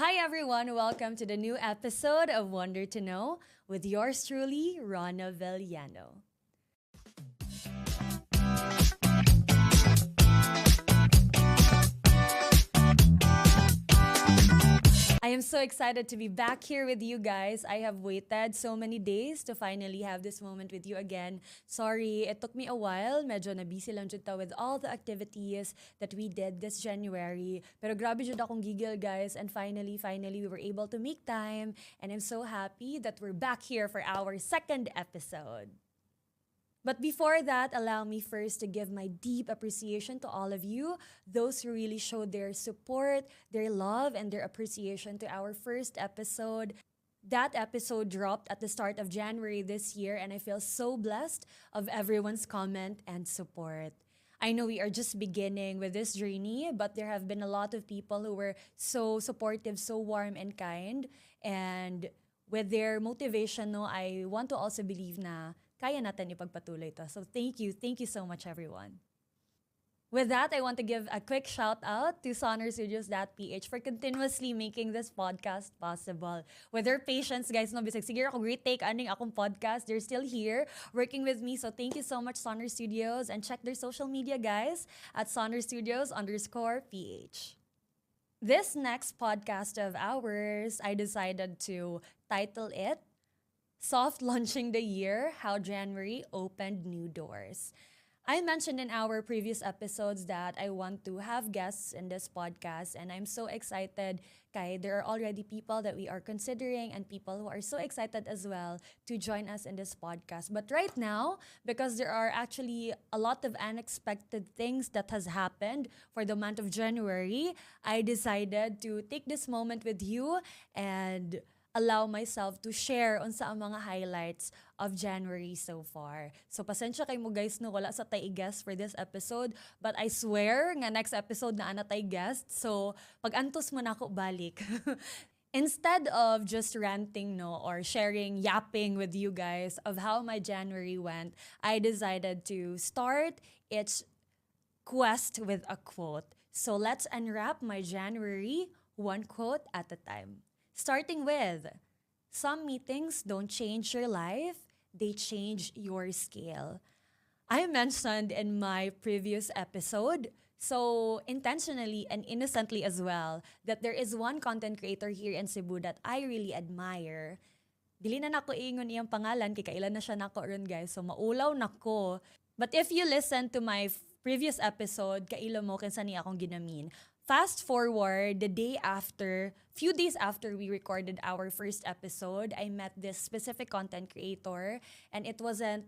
Hi, everyone. Welcome to the new episode of Wonder to Know with yours truly, Rana Villano. I am so excited to be back here with you guys. I have waited so many days to finally have this moment with you again. Sorry, it took me a while. Medyo na busy lang jud ta with all the activities that we did this January. Pero grabe jud akong gigil, guys. And finally, we were able to make time. And I'm so happy that we're back here for our second episode. But before that, allow me first to give my deep appreciation to all of you, those who really showed their support, their love, and their appreciation to our first episode. That episode dropped at the start of January this year, and I feel so blessed of everyone's comment and support. I know we are just beginning with this journey, but there have been a lot of people who were so supportive, so warm and kind. And with their motivation, no, I want to also believe na kaya natin ipagpatuloy to. So thank you so much everyone. With that, I want to give a quick shout out to sonorstudios.ph for continuously making this podcast possible. With their patience, guys, no, bisag sige ako great take aning akong podcast. They're still here working with me. So thank you so much, Sonor Studios. And check their social media, guys, at sonorstudios_ph. This next podcast of ours, I decided to title it Soft Launching the Year, How January Opened New Doors. I mentioned in our previous episodes that I want to have guests in this podcast, and I'm so excited. Kai, there are already people that we are considering and people who are so excited as well to join us in this podcast. But right now, because there are actually a lot of unexpected things that has happened for the month of January, I decided to take this moment with you and allow myself to share on sa mga highlights of January so far. So pasensya kay mo guys no wala sa tay guest for this episode, but I swear nga next episode na ana tay guest. So pag antos mo na ako balik. Instead of just ranting no or sharing yapping with you guys of how my January went, I decided to start its quest with a quote. So let's unwrap my January one quote at a time. Starting with, some meetings don't change your life, they change your scale. I mentioned in my previous episode, so intentionally and innocently as well, that there is one content creator here in Cebu that I really admire. Dili na nako ingon iyang pangalan, kay kailan na siya nako ron guys, so maulaw nako. But if you listen to my previous episode, kailo mo kinsa ni akong ginamin. Fast forward, the day after, few days after we recorded our first episode, I met this specific content creator, and it wasn't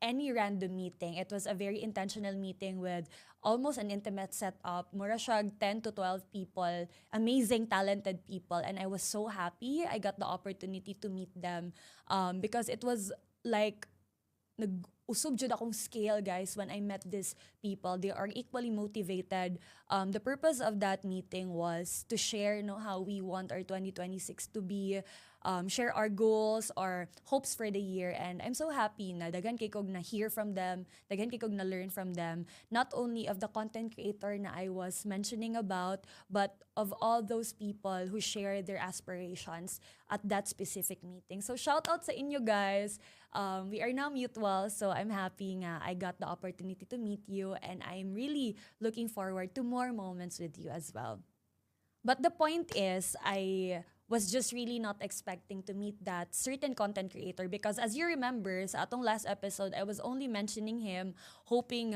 any random meeting. It was a very intentional meeting with almost an intimate setup. Mura siya 10 to 12 people, amazing, talented people. And I was so happy I got the opportunity to meet them because it was like nag-usog jud akong scale, guys, when I met these people. They are equally motivated. The purpose of that meeting was to share how we want our 2026 to be, share our goals or hopes for the year. And I'm so happy na daghan kay kog na hear from them, daghan kay kog na learn from them, not only of the content creator na I was mentioning about, but of all those people who share their aspirations at that specific meeting. So shout out sa inyo guys. We are now mutual, so I'm happy nga I got the opportunity to meet you, and I'm really looking forward to more moments with you as well. But the point is, I was just really not expecting to meet that certain content creator because as you remember, sa atong last episode, I was only mentioning him, hoping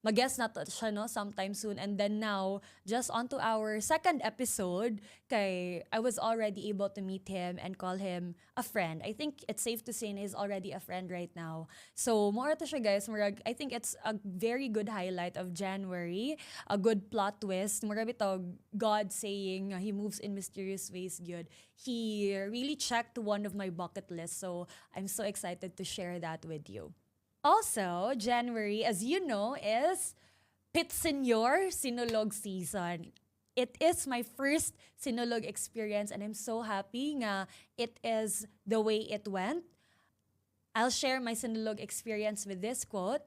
mag-guest na to siya no, sometime soon. And then now, just onto our second episode, kay I was already able to meet him and call him a friend. I think it's safe to say na he's already a friend right now. So, more to siya guys. Murag, I think it's a very good highlight of January, a good plot twist. Murag ito, God saying he moves in mysterious ways good. He really checked one of my bucket lists. So, I'm so excited to share that with you. Also, January, as you know, is Pit Senior Sinulog season. It is my first Sinulog experience and I'm so happy nga it is the way it went. I'll share my Sinulog experience with this quote.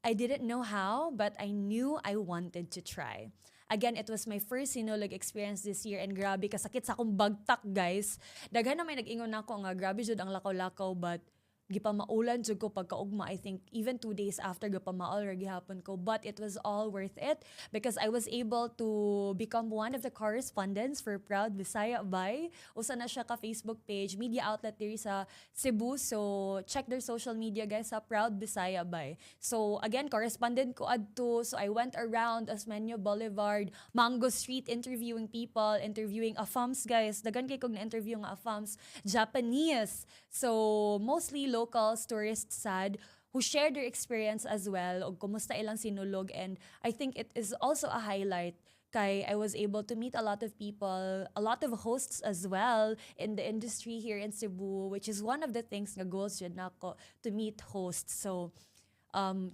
I didn't know how, but I knew I wanted to try. Again, it was my first Sinulog experience this year and grabe kasakit sa akong bagtak, guys. Daghan na may nag-ingon ako nga grabe jud ang lakaw-lakaw, but gipamaulan jud ko pagkaugma. I think even 2 days after gipamaol ra gihapon ko, but it was all worth it because I was able to become one of the correspondents for Proud Bisaya Bay. Usa na siya ka Facebook page, media outlet diri sa Cebu. So check their social media, guys, sa Proud Bisaya Bay. So again, correspondent ko adto. So I went around Osmeña Boulevard, Mango Street, interviewing people, interviewing AFAMs, guys. Dagan kay kog na interview nga AFAMs, Japanese. So mostly locals, tourists sad, who shared their experience as well og kumusta ilang sinulog. And I think it is also a highlight kay I was able to meet a lot of people, a lot of hosts as well in the industry here in Cebu, which is one of the things nga goals jud nako, to meet hosts. So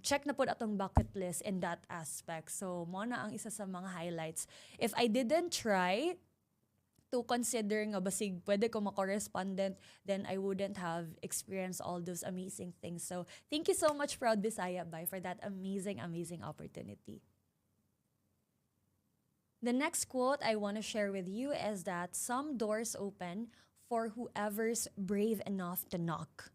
check na po atong bucket list in that aspect. So mo na ang isa sa mga highlights. If I didn't try to consider nga basig pwede ko ma-correspondent, then I wouldn't have experienced all those amazing things. So thank you so much, Proud Bisaya Bay, for that amazing, amazing opportunity. The next quote I want to share with you is that some doors open for whoever's brave enough to knock.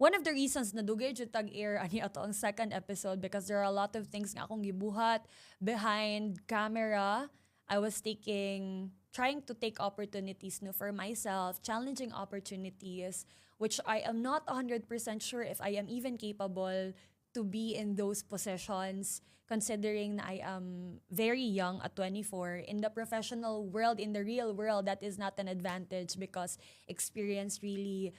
One of the reasons na dugay jud tag-air ani ato ang second episode because there are a lot of things nga akong gibuhat behind camera. I was trying to take opportunities no for myself, challenging opportunities, which I am not 100% sure if I am even capable to be in those positions, considering na I am very young at 24. In the professional world, in the real world, that is not an advantage because experience really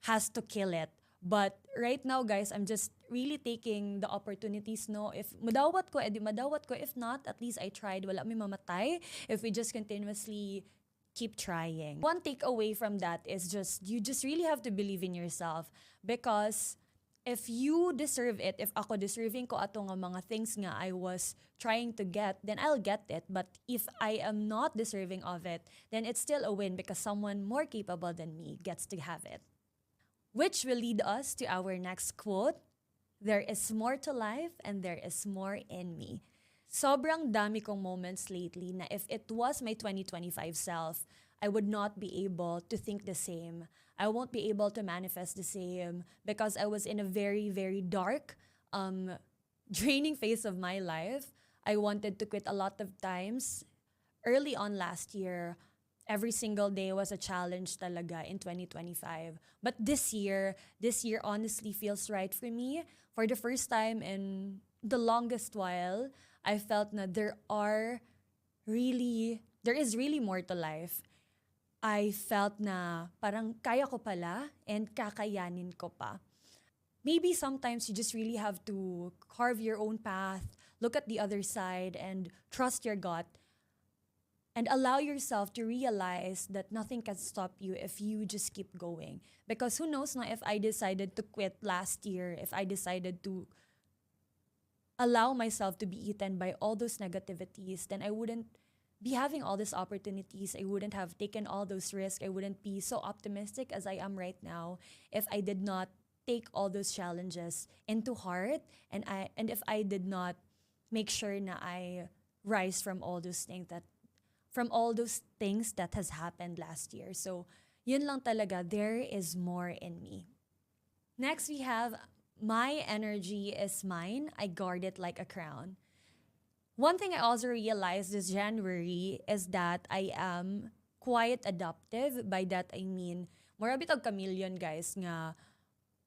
has to kill it. But right now, guys, I'm just really taking the opportunities, no? If madawat ko, edi madawat ko. If not, at least I tried. Wala may mamatay if we just continuously keep trying. One takeaway from that is you just really have to believe in yourself because if you deserve it, if ako deserving ko ato nga mga things nga I was trying to get, then I'll get it. But if I am not deserving of it, then it's still a win because someone more capable than me gets to have it. Which will lead us to our next quote. There is more to life and there is more in me. Sobrang dami kong moments lately na if it was my 2025 self, I would not be able to think the same. I won't be able to manifest the same because I was in a very, very dark, draining phase of my life. I wanted to quit a lot of times. Early on last year, every single day was a challenge talaga in 2025. But this year honestly feels right for me. For the first time in the longest while, I felt na there is really more to life. I felt na parang kaya ko pala and kakayanin ko pa. Maybe sometimes you just really have to carve your own path, look at the other side, and trust your gut. And allow yourself to realize that nothing can stop you if you just keep going. Because who knows na if I decided to quit last year, if I decided to allow myself to be eaten by all those negativities, then I wouldn't be having all these opportunities. I wouldn't have taken all those risks. I wouldn't be so optimistic as I am right now if I did not take all those challenges into heart and if I did not make sure na I rise from all those things that has happened last year. So, yun lang talaga, there is more in me. Next, we have, my energy is mine. I guard it like a crown. One thing I also realized this January is that I am quite adaptive. By that, I mean, mura bitag chameleon, guys, nga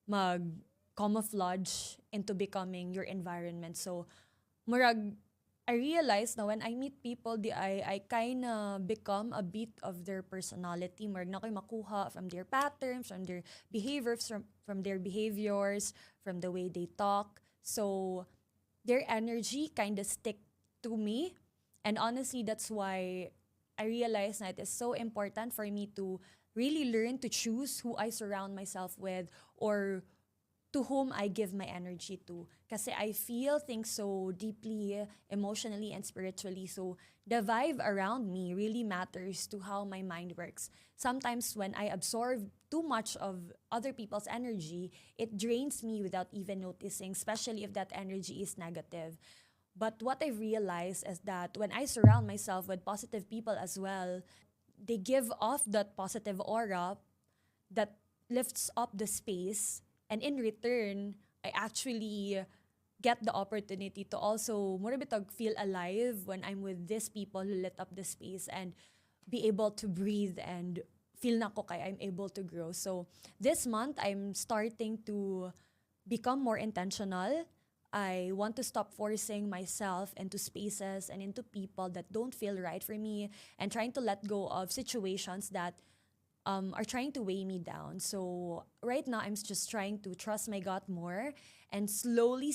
mag-camouflage into becoming your environment. So, murag, I realized na when I meet people, I kind of become a bit of their personality. Marag na ko'y makuha from their patterns, from their behaviors, from their behaviors, from the way they talk. So, their energy kind of stick to me. And honestly, that's why I realized that it is so important for me to really learn to choose who I surround myself with or to whom I give my energy to. Kasi I feel things so deeply, emotionally and spiritually. So the vibe around me really matters to how my mind works. Sometimes when I absorb too much of other people's energy, it drains me without even noticing, especially if that energy is negative. But what I realized is that when I surround myself with positive people as well, they give off that positive aura that lifts up the space. And in return, I actually get the opportunity to also more bitag feel alive when I'm with these people who lit up the space and be able to breathe and feel na ko kay I'm able to grow. So this month, I'm starting to become more intentional. I want to stop forcing myself into spaces and into people that don't feel right for me and trying to let go of situations that are trying to weigh me down. So right now, I'm just trying to trust my gut more and slowly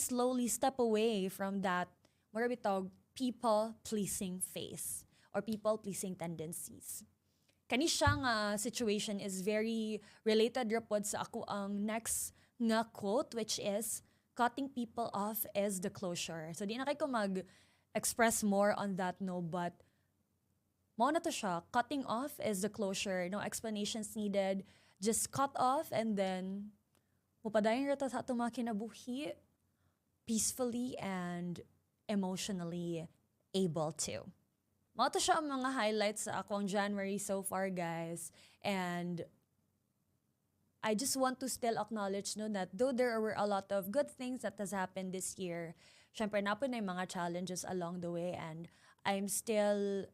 step away from that more bitog people-pleasing face or people-pleasing tendencies. Kani siya nga situation is very related ra pod sa ako ang next nga quote, which is cutting people off is the closure. So di na kay ko mag-express more on that, no, but mao na to siya. Cutting off is the closure. No explanations needed. Just cut off and then mupadayon ra ta sa atong mga kinabuhi peacefully and emotionally able to. Mao to siya ang mga highlights sa akong January so far, guys. And I just want to still acknowledge, no, that though there were a lot of good things that has happened this year, syempre na po na yung mga challenges along the way, and I'm still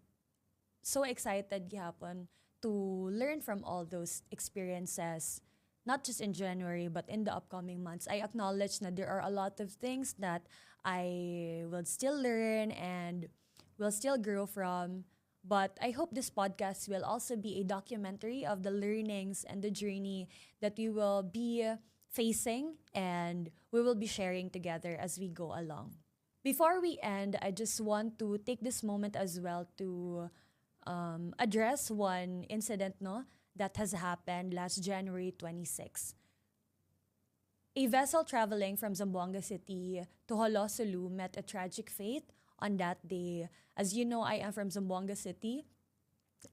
so excited gihapon to learn from all those experiences, not just in January, but in the upcoming months. I acknowledge that there are a lot of things that I will still learn and will still grow from. But I hope this podcast will also be a documentary of the learnings and the journey that we will be facing and we will be sharing together as we go along. Before we end, I just want to take this moment as well to address one incident, no, that has happened last January 26. A vessel traveling from Zamboanga City to Holo, Sulu met a tragic fate on that day. As you know, I am from Zamboanga City,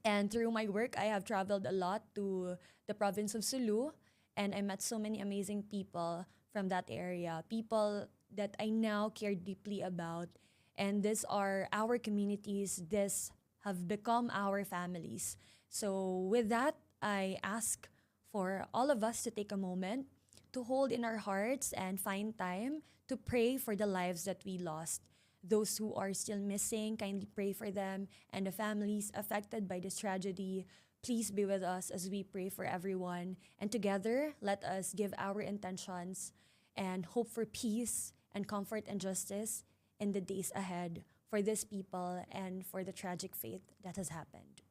and through my work, I have traveled a lot to the province of Sulu, and I met so many amazing people from that area, people that I now care deeply about. And these are our communities, this have become our families. So, with that, I ask for all of us to take a moment to hold in our hearts and find time to pray for the lives that we lost. Those who are still missing, kindly pray for them, and the families affected by this tragedy. Please be with us as we pray for everyone. And together, let us give our intentions and hope for peace and comfort and justice in the days ahead for these people and for the tragic fate that has happened.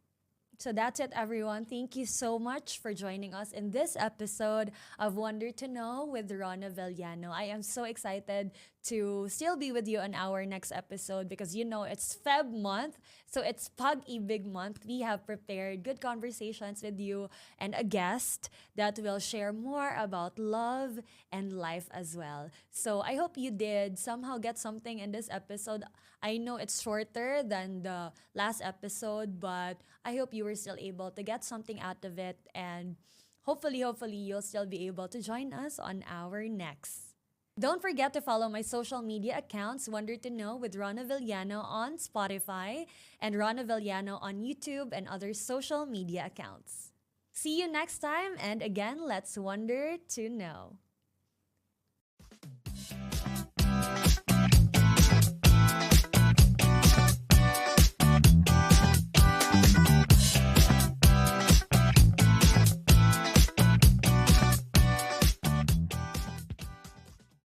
So that's it, everyone. Thank you so much for joining us in this episode of Wonder to Know with Rona Villano. I am so excited to still be with you on our next episode because you know it's Feb month, so it's Pag-ibig month. We have prepared good conversations with you and a guest that will share more about love and life as well. So I hope you did somehow get something in this episode. I know it's shorter than the last episode, but I hope you were still able to get something out of it. And hopefully, you'll still be able to join us on our next. Don't forget to follow my social media accounts, Wonder to Know with Rona Villano on Spotify and Rona Villano on YouTube and other social media accounts. See you next time, and again, let's wonder to know.